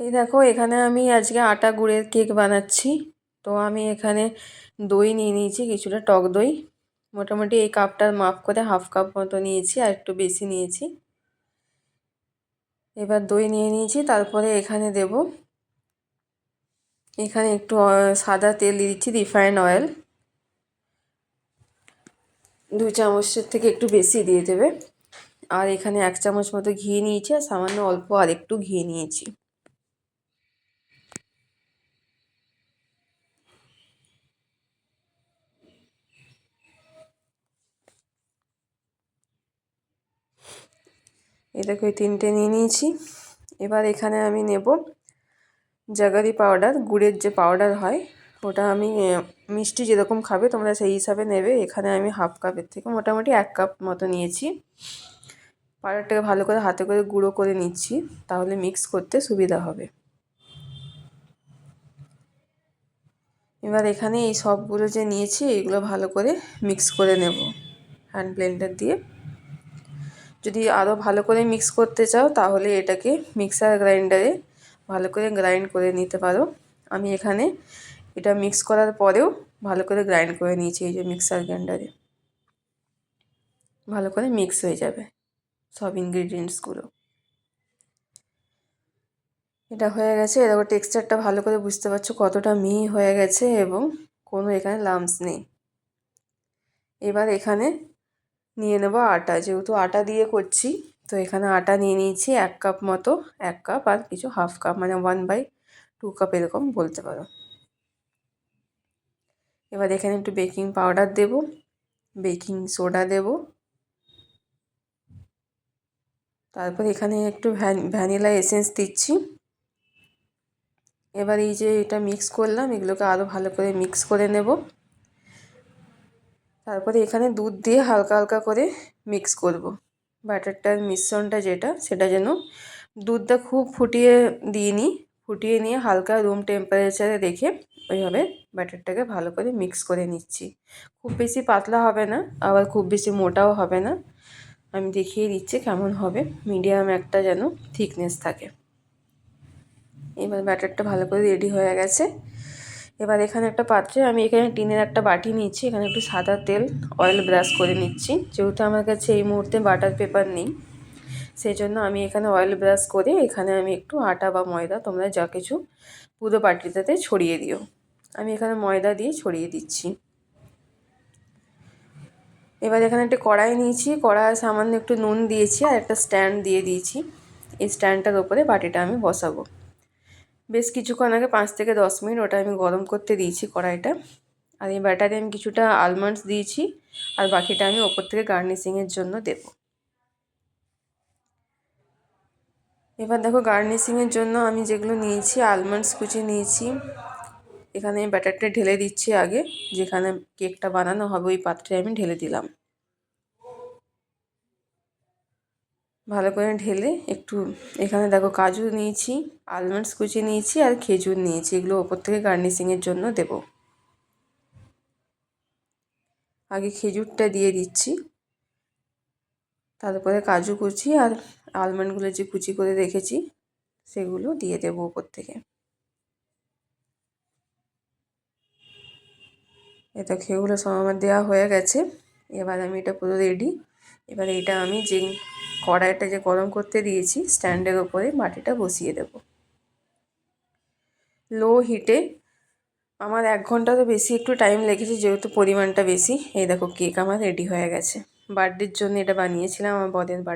এই দেখো, এখানে আমি আজকে আটা গুড়ের কেক বানাচ্ছি। তো আমি এখানে দই নিয়ে নিয়েছি, কিছুটা টক দই। মোটামুটি এই কাপটার মাপ করে হাফ কাপ মতো নিয়েছি, আর একটু বেশি নিয়েছি। এবার দই নিয়ে নিয়েছি, তারপরে এখানে দেব, এখানে একটু সাদা তেল দিয়ে দিচ্ছি, রিফাইন্ড অয়েল 2 চামচের থেকে একটু বেশি দিয়ে দেবে। আর এখানে 1 চামচ মতো ঘি নিয়েছি, আর সামান্য অল্প আর একটু ঘি নিয়েছি। এই দেখো, এই 3টে নিয়ে নিয়েছি। এবার এখানে আমি নেব জাগারি পাউডার, গুড়ের যে পাউডার হয় ওটা। আমি মিষ্টি যেরকম খাবে তোমরা সেই হিসাবে নেবে। এখানে আমি হাফ কাপের থেকে মোটামুটি 1 কাপ মতো নিয়েছি। পাউডারটাকে ভালো করে হাতে করে গুঁড়ো করে নিচ্ছি, তাহলে মিক্স করতে সুবিধা হবে। এবার এখানে এই সবগুলো যে নিয়েছি এগুলো ভালো করে মিক্স করে নেব হ্যান্ড ব্লেন্ডার দিয়ে। যদি আরও ভালো করে মিক্স করতে চাও তাহলে এটাকে মিক্সার গ্রাইন্ডারে ভালো করে গ্রাইন্ড করে নিতে পারো। আমি এখানে এটা মিক্স করার পরেও ভালো করে গ্রাইন্ড করে নিয়েছি। এই যে মিক্সার গ্রাইন্ডারে ভালো করে মিক্স হয়ে যাবে সব ইনগ্রিডিয়েন্টসগুলো। এটা হয়ে গেছে। এরকম টেক্সচারটা ভালো করে বুঝতে পারছো কতটা মিহি হয়ে গেছে এবং কোনো এখানে লাম্পস নেই। এবার এখানে নিয়ে নেব আটা, যেহেতু আটা দিয়ে করছি তো এখানে আটা নিয়ে নিয়েছি 1 কাপ মতো। 1 কাপ আর কিছু হাফ কাপ, মানে 1/2 কাপ এরকম বলতে পারো। এবার এখানে একটু বেকিং পাউডার দেব, বেকিং সোডা দেব, তারপর এখানে একটু ভ্যানিলা এসেন্স দিচ্ছি। এবার এই যে এটা মিক্স করলাম এগুলোকে আরও ভালো করে মিক্স করে নেব। তারপরে এখানে দুধ দিয়ে হালকা হালকা করে মিক্স করব। ব্যাটারটার মিশ্রণটা যেটা, সেটা যেন দুধটা খুব ফুটিয়ে দিইনি, ফুটিয়ে নিয়ে হালকা রুম টেম্পারেচারে রেখে ওইভাবে ব্যাটারটাকে ভালো করে মিক্স করে নিচ্ছি। খুব বেশি পাতলা হবে না, আবার খুব বেশি মোটাও হবে না। আমি দেখিয়ে দিচ্ছি কেমন হবে, মিডিয়াম একটা যেন থিকনেস থাকে। এবার ব্যাটারটা ভালো করে রেডি হয়ে গেছে। এবার এখানে একটা পাত্রে আমি এখানে টিনের একটা বাটি নিচ্ছি, এখানে একটু সাদা তেল অয়েল ব্রাশ করে নিচ্ছি। যেহেতু আমার কাছে এই মুহূর্তে বাটার পেপার নেই, সেই জন্য আমি এখানে অয়েল ব্রাশ করে এখানে আমি একটু আটা বা ময়দা তোমরা যা কিছু পুরো বাটিটাতে ছড়িয়ে দিও। আমি এখানে ময়দা দিয়ে ছড়িয়ে দিচ্ছি। এবার এখানে একটা কড়াই নিয়েছি, কড়াইয়ে সামান্য একটু নুন দিয়েছি আর একটা স্ট্যান্ড দিয়ে দিয়েছি। এই স্ট্যান্ডটার ওপরে বাটিটা আমি বসাবো। বেশ কিছুক্ষণ আগে 5 থেকে 10 মিনিট ওটা আমি গরম করতে দিয়েছি কড়াইটা। আর এই ব্যাটারে আমি কিছুটা আলমন্ডস দিয়েছি, আর বাকিটা আমি ওপর থেকে গার্নিশিংয়ের জন্য দেব। এবার দেখো, গার্নিশিংয়ের জন্য আমি যেগুলো নিয়েছি, আলমন্ডস কুচি নিয়েছি। এখানে ব্যাটারটা ঢেলে দিচ্ছি আগে, যেখানে কেকটা বানানো হবে ওই পাত্রে আমি ঢেলে দিলাম। ভালো করে ঢেলে একটু, এখানে দেখো কাজু নিয়েছি, আলমন্ডস কুচি নিয়েছি আর খেজুর নিয়েছি, এগুলো ওপর থেকে গার্নিশিংয়ের জন্য দেব। আগে খেজুরটা দিয়ে দিচ্ছি, তারপরে কাজু কুচি আর আলমন্ডগুলো যে কুচি করে রেখেছি সেগুলো দিয়ে দেবো ওপর থেকে। এটা খেয়েগুলো সব আমার দেওয়া হয়ে গেছে। এবার আমি এটা পুরো রেডি। এবার এটা আমি যে কড়াইটা যে গরম করতে দিয়েছি স্ট্যান্ডের ওপরে বাটিটা বসিয়ে দেব লো হিটে। আমার 1 ঘন্টারও বেশি একটু টাইম লেগেছে, যেহেতু পরিমাণটা বেশি। এই দেখো, কেক আমার রেডি হয়ে গেছে। বার্থডের জন্য এটা বানিয়েছিলাম, আমার বরের বার্থডে।